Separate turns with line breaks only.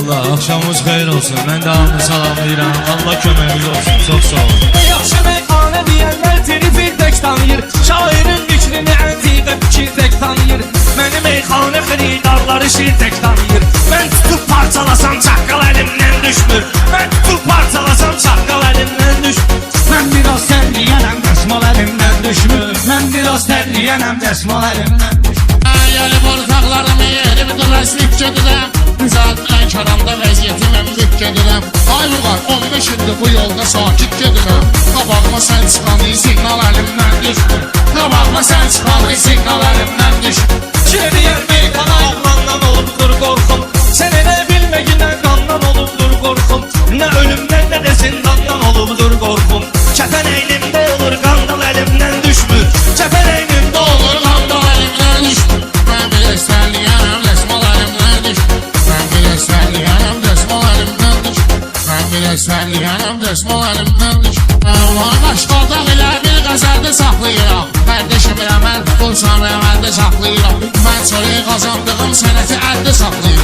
Allah, axşamınız xeyir olsun. Mən də hamını salamlayıram. Allah köməyiniz olsun. Çox sağ olun.
Yaxşı meyxanə deyənlər telefil tək tanıyır. Şairin fikrini əntiqə fikir tək tanıyır. Məni meyxanə xiridarları şir tək tanıyır. Mən tutub parçalasam çaqqal əlimdən düşmür. Mən tutub parçalasam çaqqal əlimdən düşmür. Mən biraz tərliyənəm, dəsmal əlimdən düşmür. Mən biraz tərliyənəm, dəsmal əlimdən düşmür.
Gəlib ortaqlarımı yerimi duraslik gedirəm. Zaten karamda vəziyyətim əmlik gedirəm. Aylıqar 15 ildir bu yolda sakit gedirəm. Qabağıma sən çıxanı siqnal əlimdən düşmür. Qabağıma sən çıxanı siqnal əlimdən düşmür.
Şiriyər meyxana ağlandan olubdur qorxum. Sən elə bilməginə qandan olubdur qorxum. Nə ölümdən nə də zindandan olubdur qorxum. Kəfən əynimdə olur qandal əlimdən düşmür. Kəfən əynimdə olur qandal əlimdən düşmür.
Mən bir əsərliyənəm, dəsmal əlimdən düşmür. Mən bir əsərliyənəm, dəsmal əlimdən düşmür. Mən bir əsərliyənəm, dəsmal əlimdən düşmür. Var başqaldaq elə bir qəzəldə saxlayıram. Qardeşim elə mən bulsam əməldə saxlayıram. Mən çörəyi qazandığım sənəti əldə saxlayıram.